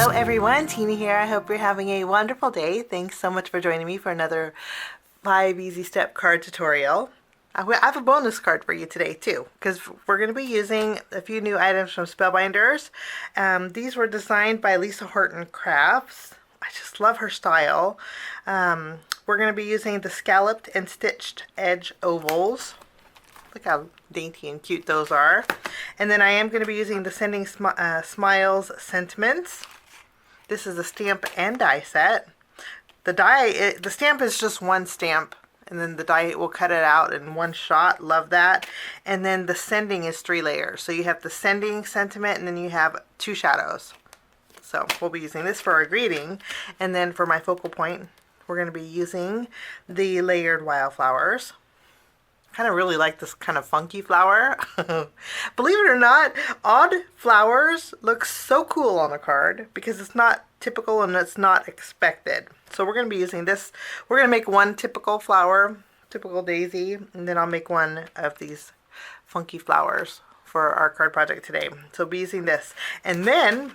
Hello everyone, Tina here. I hope you're having a wonderful day. Thanks so much for joining me for another 5 easy step card tutorial. I have a bonus card for you today too, because we're going to be using a few new items from Spellbinders. These were designed by Lisa Horton Crafts. I just love her style. We're going to be using the scalloped and stitched edge ovals. Look how dainty and cute those are. And then I am going to be using the Sending Smiles Sentiments. This is a stamp and die set. The stamp is just one stamp, and then the die will cut it out in one shot. Love that. And then the sending is 3 layers. So you have the sending sentiment, and then you have 2 shadows. So we'll be using this for our greeting. And then for my focal point, we're going to be using the layered wildflowers. Kind of really like this kind of funky flower. Believe it or not, odd flowers look so cool on a card because it's not typical and it's not expected. So we're going to be using this. We're going to make one typical flower, typical daisy, and then I'll make one of these funky flowers for our card project today. So I'll be using this. And then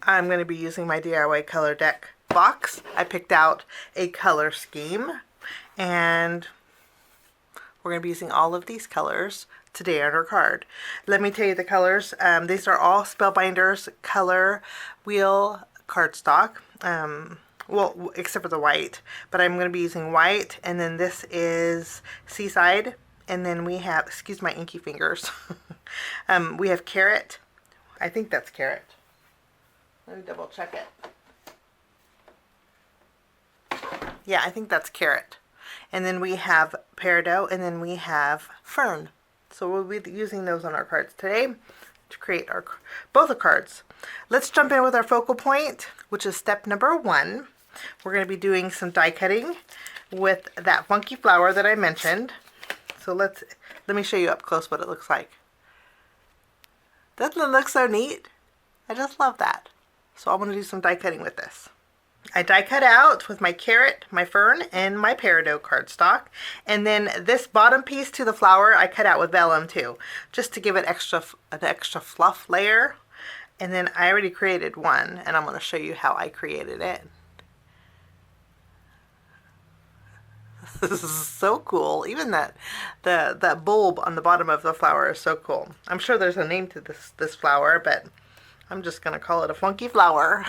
I'm going to be using my DIY color deck box. I picked out a color scheme, and we're going to be using all of these colors today on our card. Let me tell you the colors. These are all Spellbinders ColorWheel cardstock. Well, except for the white. But I'm going to be using white. And then this is Seaside. And then we have, excuse my inky fingers. We have Carrot. I think that's Carrot. Let me double check it. Yeah, I think that's Carrot. And then we have Peridot, and then we have Fern. So we'll be using those on our cards today to create our both the cards. Let's jump in with our focal point, which is step number 1. We're going to be doing some die cutting with that funky flower that I mentioned. So let me show you up close what it looks like. Doesn't it look so neat? I just love that. So I'm going to do some die cutting with this. I die cut out with my Carrot, my Fern, and my Peridot cardstock. And then this bottom piece to the flower I cut out with vellum too, just to give it an extra fluff layer. And then I already created one, and I'm going to show you how I created it. This is so cool. Even that bulb on the bottom of the flower is so cool. I'm sure there's a name to this flower, but I'm just going to call it a funky flower.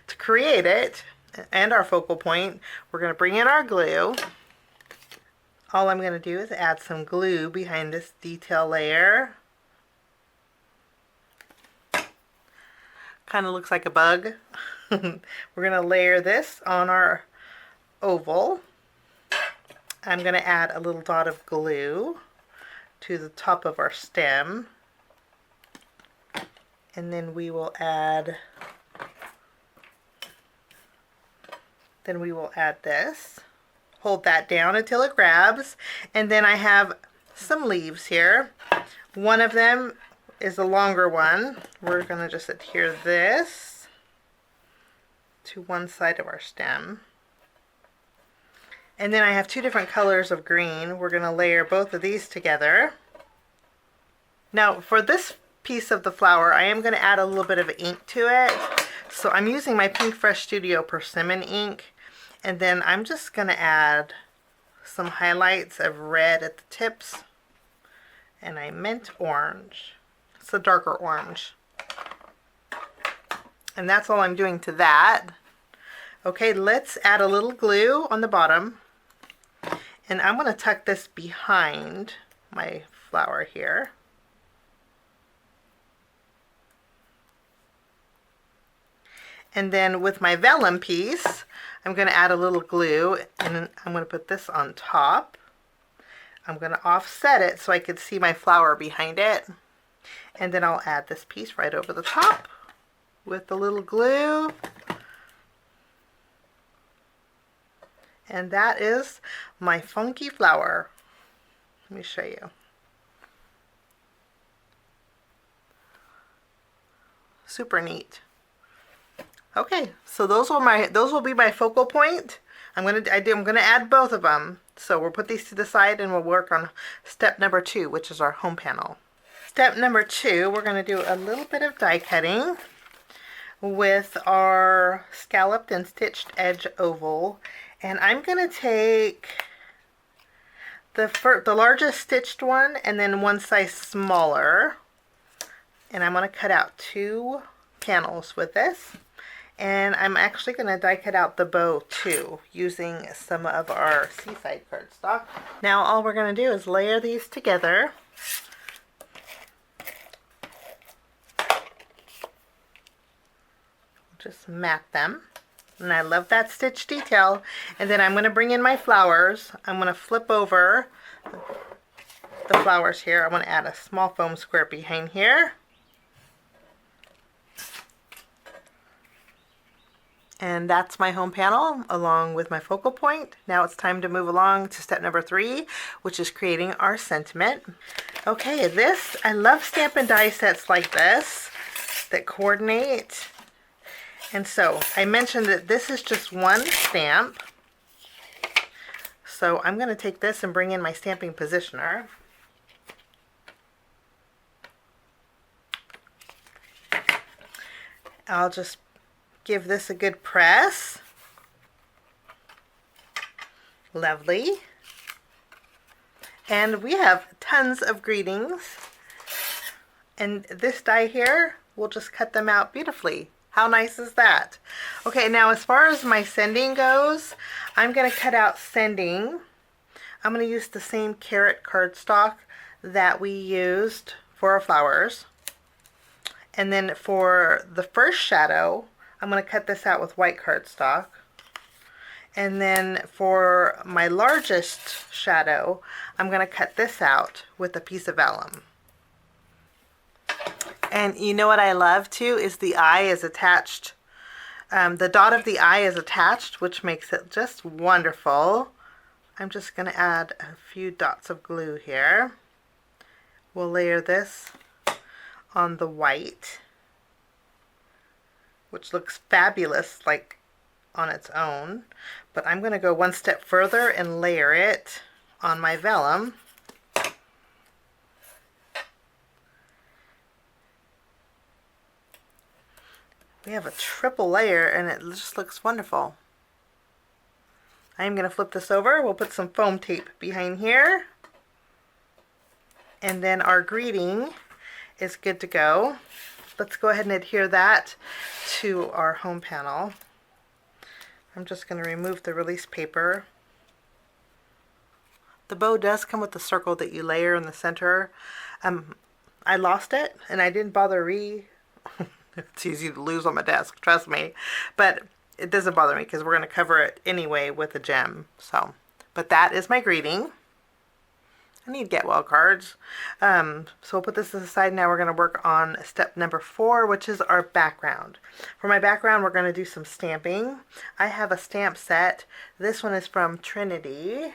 To create it and our focal point, we're going to bring in our glue. All I'm going to do is add some glue behind this detail layer. Kind of looks like a bug. We're going to layer this on our oval. I'm going to add a little dot of glue to the top of our stem. And then we will add this. Hold that down until it grabs. And then I have some leaves here. One of them is the longer one. We're going to just adhere this to one side of our stem. And then I have 2 different colors of green. We're going to layer both of these together. Now for this piece of the flower, I am going to add a little bit of ink to it. So I'm using my Pink Fresh Studio Persimmon ink, and then I'm just going to add some highlights of red at the tips, and I meant orange. It's a darker orange. And that's all I'm doing to that. Okay, let's add a little glue on the bottom, and I'm going to tuck this behind my flower here. And then with my vellum piece, I'm going to add a little glue, and I'm going to put this on top. I'm going to offset it so I can see my flower behind it. And then I'll add this piece right over the top with the little glue. And that is my funky flower. Let me show you. Super neat. Okay, so those will be my focal point. I'm gonna add both of them. So we'll put these to the side and we'll work on step number 2, which is our home panel. Step number 2, we're gonna do a little bit of die cutting with our scalloped and stitched edge oval. And I'm going to take the largest stitched one and then one size smaller. And I'm going to cut out 2 panels with this. And I'm actually going to die cut out the bow too, using some of our seaside cardstock. Now all we're going to do is layer these together. Just mat them. And I love that stitch detail. And then I'm going to bring in my flowers. I'm going to flip over the flowers here. I want to add a small foam square behind here. And that's my home panel along with my focal point. Now it's time to move along to step number 3, which is creating our sentiment. Okay, I love stamp and die sets like this that coordinate. And so I mentioned that this is just one stamp. So I'm going to take this and bring in my stamping positioner. I'll just give this a good press. Lovely. And we have tons of greetings. And this die here, we'll just cut them out beautifully. How nice is that? Okay, now as far as my sending goes, I'm going to cut out sending. I'm going to use the same carrot cardstock that we used for our flowers. And then for the first shadow, I'm going to cut this out with white cardstock. And then for my largest shadow, I'm going to cut this out with a piece of vellum. And you know what I love too is the eye is attached. The dot of the eye is attached, which makes it just wonderful. I'm just going to add a few dots of glue here. We'll layer this on the white, which looks fabulous like on its own, but I'm going to go one step further and layer it on my vellum. We have a triple layer and it just looks wonderful. I'm going to flip this over. We'll put some foam tape behind here. And then our greeting is good to go. Let's go ahead and adhere that to our home panel. I'm just going to remove the release paper. The bow does come with the circle that you layer in the center. I lost it and I didn't bother it's easy to lose on my desk, trust me. But it doesn't bother me because we're going to cover it anyway with a gem. But that is my greeting. I need get well cards. So we'll put this aside. Now we're going to work on step number 4, which is our background. For my background, we're going to do some stamping. I have a stamp set. This one is from Trinity.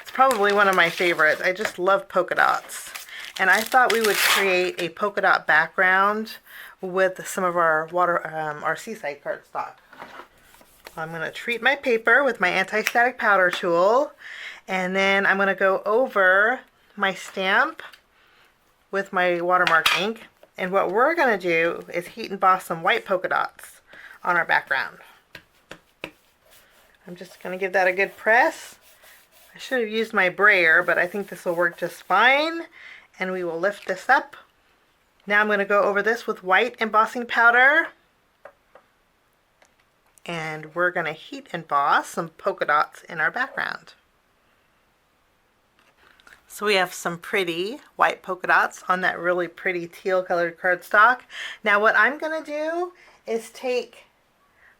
It's probably one of my favorites. I just love polka dots. And I thought we would create a polka dot background with some of our our seaside cardstock. I'm going to treat my paper with my anti-static powder tool, and then I'm going to go over my stamp with my watermark ink. And what we're going to do is heat emboss some white polka dots on our background. I'm just going to give that a good press. I should have used my brayer, but I think this will work just fine. And we will lift this up. Now I'm going to go over this with white embossing powder. And we're going to heat emboss some polka dots in our background. So we have some pretty white polka dots on that really pretty teal colored cardstock. Now what I'm going to do is take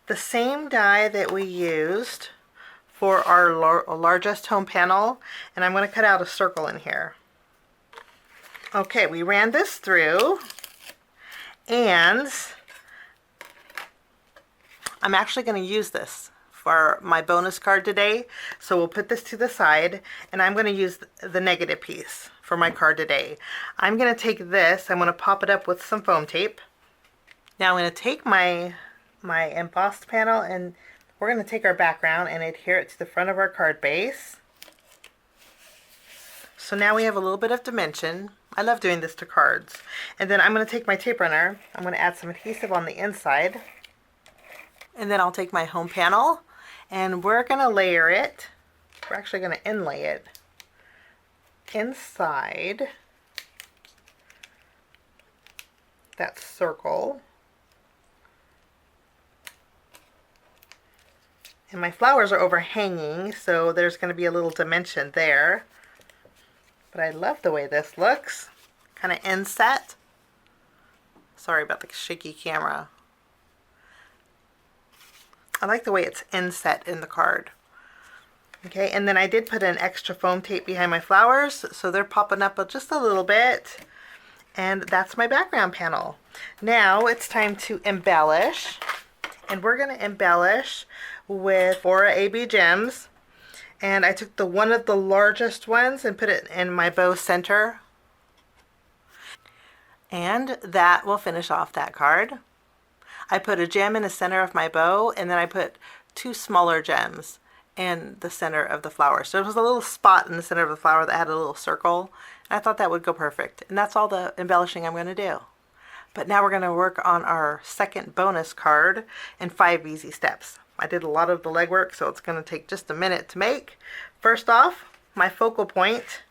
the same die that we used for our largest home panel, and I'm going to cut out a circle in here. Okay, we ran this through, and I'm actually going to use this for my bonus card today. So we'll put this to the side, and I'm going to use the negative piece for my card today. I'm going to take this, I'm going to pop it up with some foam tape. Now I'm going to take my embossed panel, and we're going to take our background and adhere it to the front of our card base. So now we have a little bit of dimension. I love doing this to cards. And then I'm going to take my tape runner, I'm going to add some adhesive on the inside, and then I'll take my home panel and we're going to layer it. We're actually going to inlay it inside that circle. And my flowers are overhanging, so there's going to be a little dimension there. But I love the way this looks. Kind of inset. Sorry about the shaky camera. I like the way it's inset in the card. Okay, and then I did put an extra foam tape behind my flowers, so they're popping up just a little bit. And that's my background panel. Now it's time to embellish. And we're going to embellish with Aura AB gems. And I took one of the largest ones and put it in my bow center. And that will finish off that card. I put a gem in the center of my bow, and then I put 2 smaller gems in the center of the flower. So there was a little spot in the center of the flower that had a little circle. And I thought that would go perfect. And that's all the embellishing I'm going to do. But now we're going to work on our second bonus card in 5 easy steps. I did a lot of the legwork, so it's going to take just a minute to make. First off, my focal point,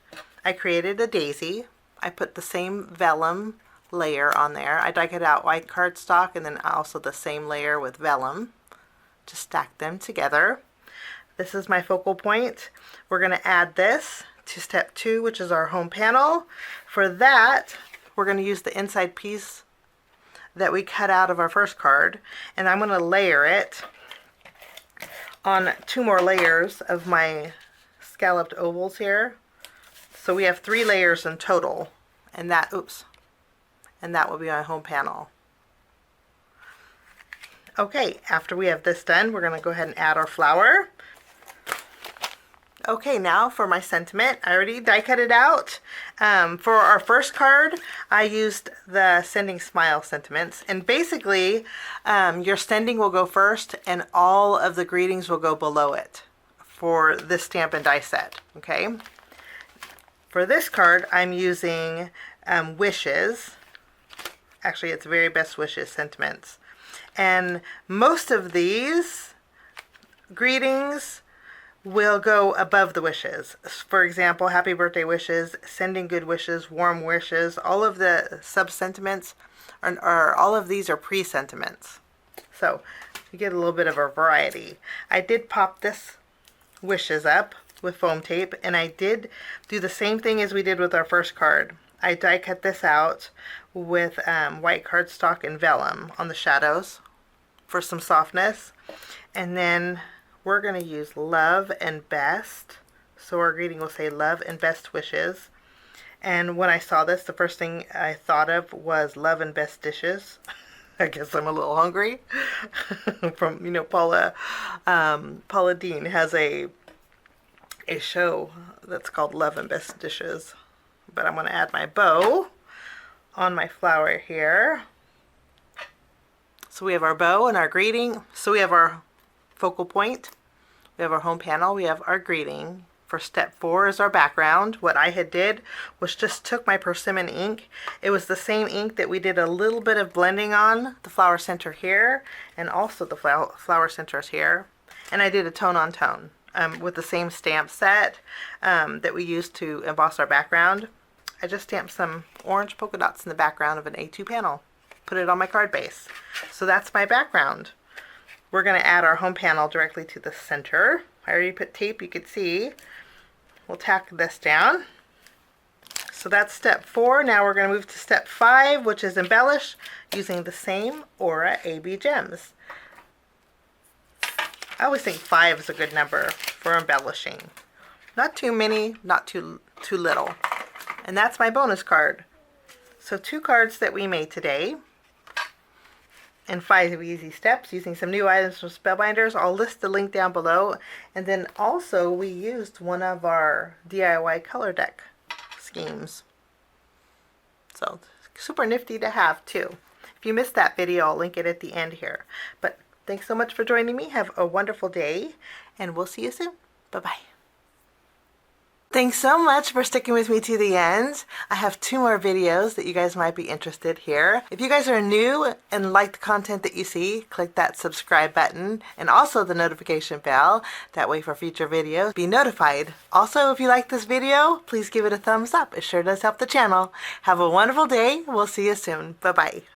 I created a daisy. I put the same vellum layer on there. I die cut out white cardstock and then also the same layer with vellum. Just stack them together. This is my focal point. We're going to add this to step 2, which is our home panel. For that, we're going to use the inside piece that we cut out of our first card, and I'm going to layer it on 2 more layers of my scalloped ovals here. So we have 3 layers in total, and that, and that will be my home panel. Okay, after we have this done, we're going to go ahead and add our flower. Okay, now for my sentiment. I already die cut it out. For our first card, I used the Sending Smile sentiments. And basically, your sending will go first and all of the greetings will go below it for this stamp and die set. Okay. For this card, I'm using Wishes. Actually, it's Very Best Wishes sentiments. And most of these greetings will go above the wishes. For example, happy birthday wishes, sending good wishes, warm wishes, all of the sub-sentiments, are all of these are pre-sentiments. So you get a little bit of a variety. I did pop this wishes up with foam tape, and I did do the same thing as we did with our first card. I die cut this out with white cardstock and vellum on the shadows for some softness. And then we're going to use love and best. So our greeting will say love and best wishes. And when I saw this, the first thing I thought of was love and best dishes. I guess I'm a little hungry. From, you know, Paula Dean has a show that's called Love and Best Dishes. But I'm going to add my bow on my flower here. So we have our bow and our greeting. So we have our focal point, we have our home panel, we have our greeting. For step 4 is our background. What I had did was just took my persimmon ink. It was the same ink that we did a little bit of blending on the flower center here and also the flower centers here. And I did a tone on tone with the same stamp set that we used to emboss our background. I just stamped some orange polka dots in the background of an A2 panel. Put it on my card base. So that's my background. We're going to add our home panel directly to the center. I already put tape, you could see. We'll tack this down. So that's step 4. Now we're going to move to step 5, which is embellish using the same Aura AB gems. I always think 5 is a good number for embellishing. Not too many, not too little. And that's my bonus card. So 2 cards that we made today. And 5 easy steps using some new items from Spellbinders. I'll list the link down below. And then also we used one of our DIY color deck schemes. So super nifty to have too. If you missed that video, I'll link it at the end here. But thanks so much for joining me. Have a wonderful day and we'll see you soon. Bye-bye. Thanks so much for sticking with me to the end. I have 2 more videos that you guys might be interested here. If you guys are new and like the content that you see, click that subscribe button and also the notification bell. That way for future videos, be notified. Also, if you like this video, please give it a thumbs up. It sure does help the channel. Have a wonderful day. We'll see you soon. Bye-bye.